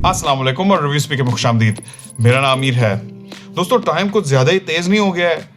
अस्सलाम वालेकुम और रिव्यू स्पीकर में खुशामदीद। मेरा नाम अमीर है। दोस्तों, टाइम कुछ ज़्यादा ही तेज़ नहीं हो गया है?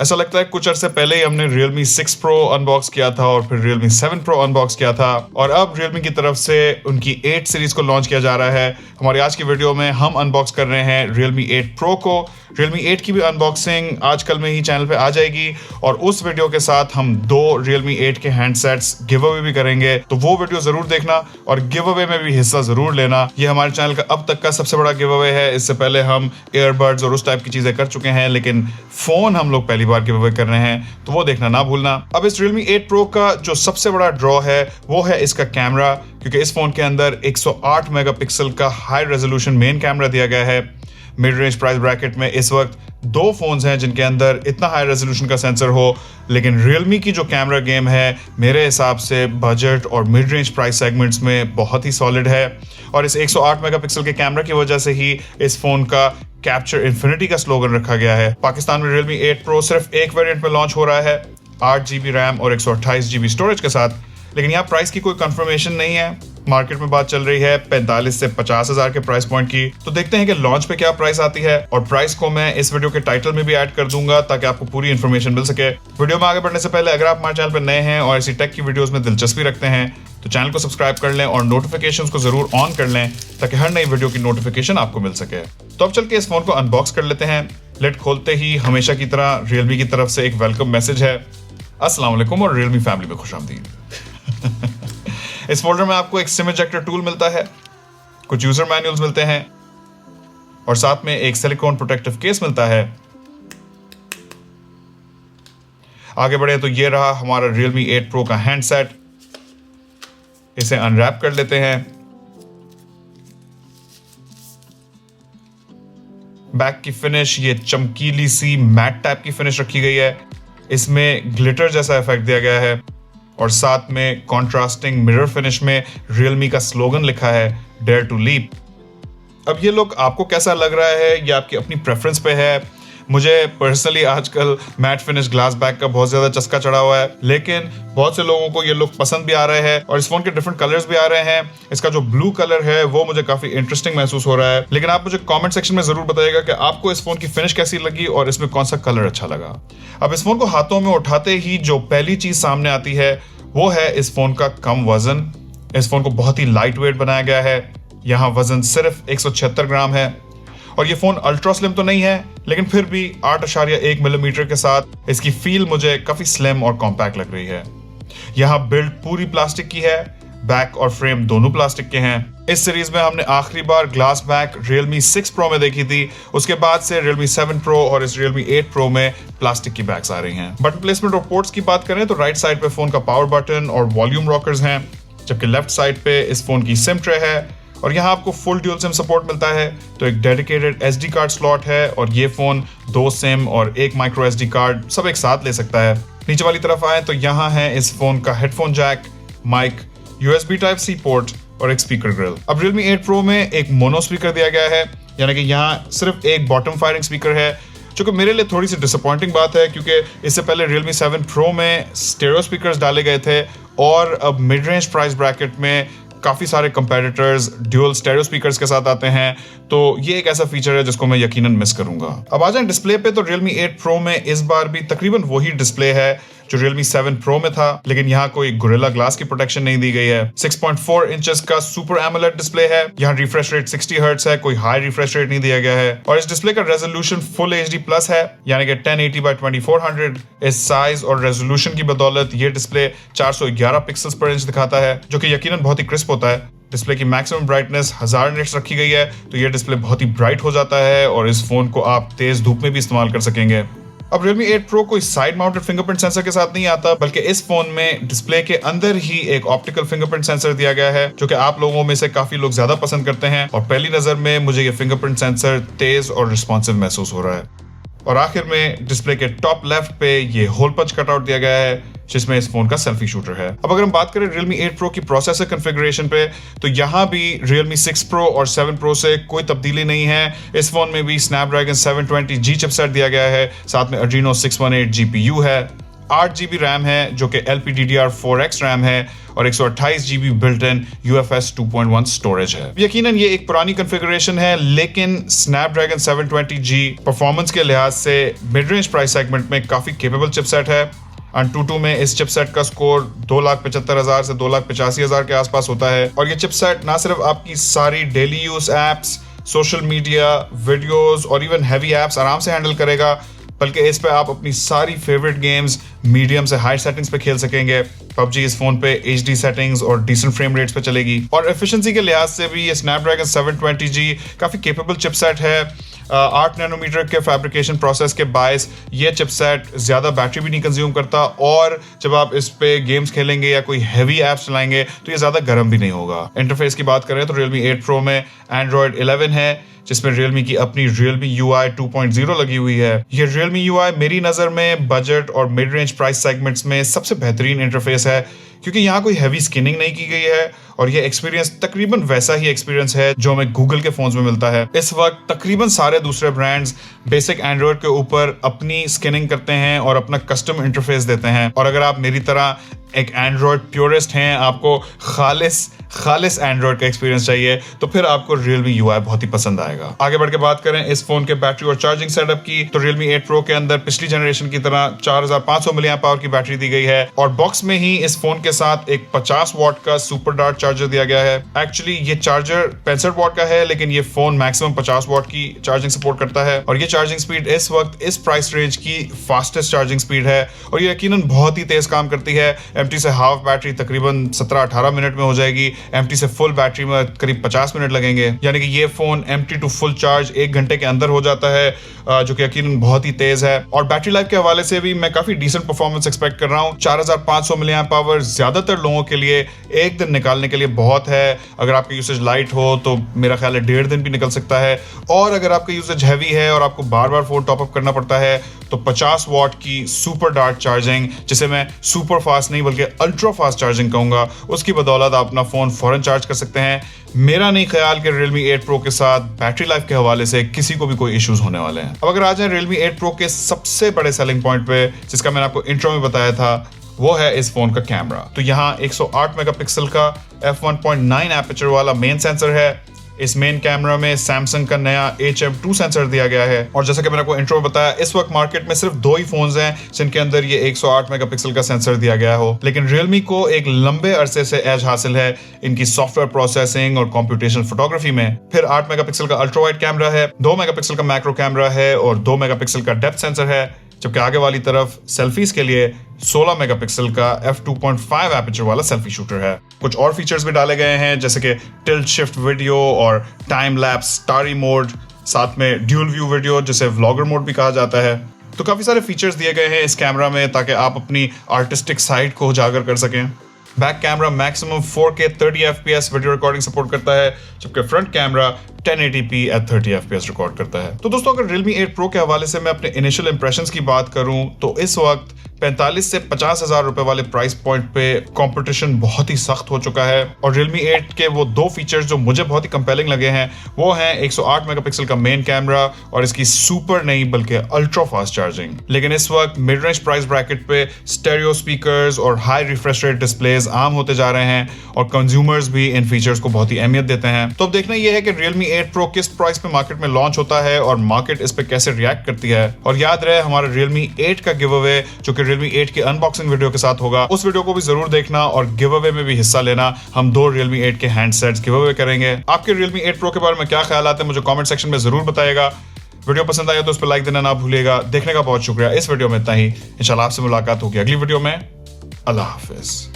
ऐसा लगता है कुछ अरसे पहले ही हमने Realme 6 Pro अनबॉक्स किया था और फिर Realme 7 Pro अनबॉक्स किया था और अब Realme की तरफ से उनकी 8 सीरीज़ को लॉन्च किया जा रहा है। हमारी आज की वीडियो में हम अनबॉक्स कर रहे हैं Realme 8 Pro को। Realme 8 की भी अनबॉक्सिंग आजकल में ही चैनल पे आ जाएगी और उस वीडियो के साथ हम 2 Realme 8 के हैंडसेट्स गिव अवे भी करेंगे, तो वो वीडियो ज़रूर देखना और गिव अवे में भी हिस्सा ज़रूर लेना। ये हमारे चैनल का अब तक का सबसे बड़ा गिव अवे है। इससे पहले हम ईयरबड्स और उस टाइप की चीज़ें कर चुके हैं, लेकिन फ़ोन हम लोग पहली बार गिव अवे कर रहे हैं, तो वो देखना ना भूलना। अब इस Realme 8 Pro का जो सबसे बड़ा ड्रॉ है वो है इसका कैमरा, क्योंकि इस फ़ोन के अंदर 108 मेगापिक्सल का हाई रेजोल्यूशन मेन कैमरा दिया गया है। मिड रेंज प्राइस ब्रैकेट में इस वक्त 2 फोन्स हैं जिनके अंदर इतना हाई रेजोल्यूशन का सेंसर हो, लेकिन Realme की जो कैमरा गेम है मेरे हिसाब से बजट और मिड रेंज प्राइस सेगमेंट्स में बहुत ही सॉलिड है। और इस 108 मेगापिक्सल के कैमरा की वजह से ही इस फोन का कैप्चर इन्फिनिटी का स्लोगन रखा गया है। पाकिस्तान में Realme 8 Pro सिर्फ एक वेरिएंट में लॉन्च हो रहा है 8 GB रैम और 128 GB स्टोरेज के साथ, लेकिन यहाँ प्राइस की कोई कंफर्मेशन नहीं है। मार्केट में बात चल रही है 45 से 50 हजार के प्राइस पॉइंट की, तो देखते हैं कि लॉन्च पे क्या प्राइस आती है और प्राइस को मैं इस वीडियो के टाइटल में भी ऐड कर दूंगा ताकि आपको पूरी इन्फॉर्मेशन मिल सके। वीडियो में आगे बढ़ने से पहले अगर आप हमारे चैनल पर नए हैं और ऐसी टेक की वीडियोस में दिलचस्पी रखते हैं तो चैनल को सब्सक्राइब कर लें और नोटिफिकेशंस को जरूर ऑन कर लें ताकि हर नई वीडियो की नोटिफिकेशन आपको मिल सके। तो अब चल के इस फोन को अनबॉक्स कर लेते हैं। लेट खोलते ही हमेशा की तरह Realme की तरफ से एक वेलकम मैसेज है, अस्सलाम वालेकुम और Realme फैमिली में खुशामदीद। इस फोल्डर में आपको एक सिम इजेक्टर टूल मिलता है, कुछ यूजर मैनुअल्स मिलते हैं और साथ में एक सिलिकॉन प्रोटेक्टिव केस मिलता है। आगे बढ़े तो ये रहा हमारा Realme 8 Pro का हैंडसेट। इसे अनरैप कर लेते हैं। बैक की फिनिश ये चमकीली सी मैट टाइप की फिनिश रखी गई है। इसमें ग्लिटर जैसा इफेक्ट दिया गया है और साथ में कॉन्ट्रास्टिंग मिरर फिनिश में Realme का स्लोगन लिखा है, डेयर टू लीप। अब ये लुक आपको कैसा लग रहा है, ये आपकी अपनी प्रेफरेंस पे है। मुझे पर्सनली आजकल मैट फिनिश ग्लास बैक का बहुत ज्यादा चस्का चढ़ा हुआ है, लेकिन बहुत से लोगों को ये लुक पसंद भी आ रहे हैं और इस फोन के डिफरेंट कलर्स भी आ रहे हैं। इसका जो ब्लू कलर है वो मुझे काफी इंटरेस्टिंग महसूस हो रहा है, लेकिन आप मुझे कमेंट सेक्शन में जरूर बताइएगा कि आपको इस फोन की फिनिश कैसी लगी और इसमें कौन सा कलर अच्छा लगा। अब इस फोन को हाथों में उठाते ही जो पहली चीज सामने आती है वो है इस फोन का कम वजन। इस फोन को बहुत ही लाइट वेट बनाया गया है। यहाँ वजन सिर्फ 176 ग्राम है और ये फोन अल्ट्रा स्लिम तो नहीं है, लेकिन फिर भी 8.1 मिलीमीटर के साथ इसकी फील मुझे काफी स्लिम और कॉम्पैक्ट लग रही है। यहाँ बिल्ड पूरी प्लास्टिक की है, बैक और फ्रेम दोनों प्लास्टिक के हैं। इस सीरीज में हमने आखिरी बार ग्लास बैक Realme 6 Pro में देखी थी, उसके बाद से Realme 7 Pro और इस Realme 8 Pro में प्लास्टिक की बैक्स आ रही हैं। बटन प्लेसमेंट और पोर्ट्स की बात करें तो राइट साइड पे फोन का पावर बटन और वॉल्यूम रॉकर्स हैं, जबकि लेफ्ट साइड पे इस फोन की सिम ट्रे है और यहाँ आपको फुल ड्यूल सिम सपोर्ट मिलता है। तो एक डेडिकेटेड SD कार्ड स्लॉट है और ये फोन 2 सिम और 1 माइक्रो SD कार्ड सब एक साथ ले सकता है। नीचे वाली तरफ आए तो यहाँ है इस फोन का headphone jack, mic, USB Type-C port और एक स्पीकर ग्रिल। अब Realme 8 Pro में एक मोनो स्पीकर दिया गया है, यानी कि यहाँ सिर्फ एक बॉटम फायरिंग स्पीकर है, जो कि मेरे लिए थोड़ी सी डिसअपॉइंटिंग बात है, क्योंकि इससे पहले Realme 7 Pro में स्टेरियो स्पीकर्स डाले गए थे और अब मिड रेंज प्राइस ब्रैकेट में काफ़ी सारे कंपेटिटर्स ड्यूअल स्टेरियो स्पीकर्स के साथ आते हैं, तो ये एक ऐसा फीचर है जिसको मैं यकीनन मिस करूंगा। अब आ जाए डिस्प्ले पे तो Realme 8 Pro में इस बार भी तकरीबन वही डिस्प्ले है जो Realme 7 Pro में था, लेकिन यहाँ कोई गोरिल्ला ग्लास की प्रोटेक्शन नहीं दी गई है। 6.4 इंचेस का सुपर एमोलेड डिस्प्ले है। यहाँ रिफ्रेश रेट 60 हर्ट्ज है, कोई हाई रिफ्रेश रेट नहीं दिया गया है और इस डिस्प्ले का रेजोल्यूशन फुल HD प्लस है, यानी कि 1080x2400। इस साइज और रेजोल्यूशन की बदौलत ये डिस्प्ले 411 पिक्सल्स पर इंच दिखाता है, जो कि यकीनन बहुत ही क्रिस्प होता है। डिस्प्ले की मैक्सिमम ब्राइटनेस 1000 निट्स रखी गई है, तो ये डिस्प्ले बहुत ही ब्राइट हो जाता है और इस फोन को आप तेज धूप में भी इस्तेमाल कर सकेंगे। अब Realme 8 Pro कोई साइड माउंटेड फिंगरप्रिंट सेंसर के साथ नहीं आता, बल्कि इस फोन में डिस्प्ले के अंदर ही एक ऑप्टिकल फिंगरप्रिंट सेंसर दिया गया है, जो कि आप लोगों में से काफी लोग ज्यादा पसंद करते हैं और पहली नजर में मुझे ये फिंगरप्रिंट सेंसर तेज और रिस्पॉन्सिव महसूस हो रहा है। और आखिर में डिस्प्ले के टॉप लेफ्ट पे ये होल पंच कटआउट दिया गया है, जिसमें इस फोन का सेल्फी शूटर है। अब अगर हम बात करें Realme 8 Pro की प्रोसेसर कॉन्फ़िगरेशन पे, तो यहाँ भी Realme 6 Pro और 7 Pro से कोई तब्दीली नहीं है। इस फोन में भी Snapdragon 720G चिपसेट दिया गया है, साथ में Adreno 618 GPU है। 8GB रैम है जो कि LPDDR4X रैम है और 128GB built in UFS 2.1 storage है। यकीनन ये एक पुरानी कॉन्फ़िगरेशन है, लेकिन Snapdragon 720G परफॉर्मेंस के लिहाज से मिड रेंज प्राइस सेगमेंट में काफी केपेबल चिपसेट है। Antutu में इस चिपसेट का स्कोर 2,75,000 से 2,85,000 के आसपास होता है और ये चिपसेट ना सिर्फ आपकी सारी daily use apps, social media, videos और इवन हैवी एप्स आराम से हैंडल करेगा, बल्कि इस पे आप अपनी सारी फेवरेट गेम्स मीडियम से हाई सेटिंग्स पे खेल सकेंगे। PUBG इस फोन पे HD सेटिंग्स और डिसेंट फ्रेम रेट्स पे चलेगी और एफिशिएंसी के लिहाज से भी ये Snapdragon 720G काफी केपेबल चिपसेट है। 8 नैनोमीटर के फैब्रिकेशन प्रोसेस के बायस ये चिपसेट ज्यादा बैटरी भी नहीं कंज्यूम करता और जब आप इस पे गेम्स खेलेंगे या कोई हैवी ऐप्स चलाएंगे तो ये ज्यादा गर्म भी नहीं होगा। इंटरफेस की बात करें तो Realme 8 Pro में Android 11 है, जिसमें Realme की अपनी Realme UI 2.0 लगी हुई है। ये Realme UI मेरी नजर में बजट और मिड रेंज प्राइस सेगमेंट्स में सबसे बेहतरीन इंटरफेस है, क्योंकि यहाँ कोई हैवी स्किनिंग नहीं की गई है और ये एक्सपीरियंस तकरीबन वैसा ही एक्सपीरियंस है जो हमें गूगल के फोन्स में मिलता है। इस वक्त तकरीबन सारे दूसरे ब्रांड्स बेसिक एंड्रॉइड के ऊपर अपनी स्किनिंग करते हैं और अपना कस्टम इंटरफेस देते हैं, और अगर आप मेरी तरह एक एंड्रॉइड प्योरिस्ट हैं, आपको खालिस एंड्रॉइड का एक्सपीरियंस चाहिए, तो फिर आपको Realme UI बहुत ही पसंद आएगा। आगे बढ़ के बात करें इस फोन के बैटरी और चार्जिंग सेटअप की, तो Realme 8 Pro के अंदर पिछली जनरेशन की तरह 4500 mAh की बैटरी दी गई है और बॉक्स में ही इस फोन के साथ एक 50 वॉट का सुपर डार्ट चार्जर दिया गया है। एक्चुअली ये चार्जर 65 वॉट का है, लेकिन ये फोन मैक्सिमम 50 वॉट की चार्जिंग सपोर्ट करता है और ये चार्जिंग स्पीड इस वक्त इस प्राइस रेंज की फास्टेस्ट चार्जिंग स्पीड है और ये यकीनन बहुत ही तेज काम करती है। एम्प्टी से हाफ बैटरी तकरीबन 17-18 मिनट में हो जाएगी, एम्प्टी से फुल बैटरी में करीब 50 मिनट लगेंगे, यानी कि ये phone empty to full charge 1 घंटे के अंदर हो जाता है, जो कि यकीनन बहुत ही तेज है। और बैटरी लाइफ के हवाले से भी मैं काफी डिसेंट परफॉर्मेंस एक्सपेक्ट कर रहा हूँ। 4500 mAh ज्यादातर लोगों के लिए एक दिन निकालने के लिए बहुत है। अगर आपका यूसेज लाइट हो तो मेरा ख्याल है 1.5 दिन भी निकल सकता है, और अगर आपका यूसेज हैवी है और आपको बार बार फोन टॉप अप करना पड़ता है तो 50 वॉट की सुपर डार्ट चार्जिंग, जिसे मैं सुपर फास्ट नहीं बल्कि अल्ट्रा फास्ट चार्जिंग कहूंगा, उसकी बदौलत आप अपना फोन फौरन चार्ज कर सकते हैं। मेरा नहीं ख्याल कि Realme 8 Pro के साथ बैटरी लाइफ के हवाले से किसी को भी कोई इश्यूज होने वाले हैं। अब अगर आ जाए Realme 8 Pro के सबसे बड़े सेलिंग पॉइंट पे, जिसका मैंने आपको इंट्रो में बताया था, वो है इस फोन का कैमरा। तो यहाँ 108 मेगापिक्सल का f1.9 एपर्चर वाला मेन सेंसर है। इस मेन कैमरा में सैमसंग का नया HM2 सेंसर दिया गया है और जैसा कि मैंने आपको इंट्रो में बताया, इस वक्त मार्केट में सिर्फ 2 ही फोन्स हैं जिनके अंदर ये 108 मेगापिक्सल का सेंसर दिया गया हो, लेकिन Realme को एक लंबे अरसे से एज हासिल है इनकी सॉफ्टवेयर प्रोसेसिंग और कंप्यूटेशनल फोटोग्राफी में। फिर 8 मेगापिक्सल का अल्ट्रा वाइड कैमरा है, 2 मेगापिक्सल का मैक्रो कैमरा है और 2 मेगापिक्सल का डेप्थ सेंसर है, जबकि आगे वाली तरफ सेल्फीज के लिए 16 मेगापिक्सल का f2.5 एपर्चर वाला सेल्फी शूटर है। कुछ और फीचर्स भी डाले गए हैं जैसे कि टिल्ट शिफ्ट वीडियो और टाइम लैप्स स्टारी मोड, साथ में ड्यूल व्यू वीडियो जिसे व्लॉगर मोड भी कहा जाता है। तो काफी सारे फीचर्स दिए गए हैं इस कैमरा में ताकि आप अपनी आर्टिस्टिक साइड को उजागर कर सकें। Back camera maximum 4K 30 FPS video recording support करता है, जबकि front camera 1080p at 30 FPS record करता है। तो दोस्तों, अगर Realme 8 Pro के हवाले से मैं अपने इनिशियल इंप्रेशंस की बात करूं तो इस वक्त 45 से 50 हजार रुपए वाले प्राइस पॉइंट पे कंपटीशन बहुत ही सख्त हो चुका है और Realme 8 के वो 2 फीचर्स जो मुझे बहुत ही कंपेलिंग लगे हैं वो हैं 108 मेगापिक्सल का मेन कैमरा और इसकी सुपर नहीं बल्कि अल्ट्रा फास्ट चार्जिंग। लेकिन इस वक्त मिड रेंज प्राइस ब्रैकेट पे स्टेरियो स्पीकर्स और हाई रिफ्रेश रेट डिस्प्लेज आम होते जा रहे हैं और कंज्यूमर्स भी इन फीचर्स को बहुत ही अहमियत देते हैं। तो अब देखना यह है कि Realme 8 Pro किस प्राइस पे मार्केट में लॉन्च होता है और मार्केट इस पे कैसे रिएक्ट करती है। और याद रहे, हमारा Realme 8 का गिव अवे जो कि Realme 8 की अनबॉक्सिंग वीडियो के साथ होगा, उस वीडियो को भी जरूर देखना और गिव अवे में भी हिस्सा लेना। हम 2 Realme 8 के हैंडसेट्स गिव अवे करेंगे। आपके Realme 8 Pro के बारे में क्या ख्याल आते हैं मुझे कमेंट सेक्शन में जरूर बताइएगा। वीडियो पसंद आया तो उस पर लाइक देना ना भूलिएगा। देखने का बहुत शुक्रिया। इस वीडियो में इतना ही। इंशाल्लाह आपसे मुलाकात होगी अगली वीडियो में। अल्लाह हाफिज।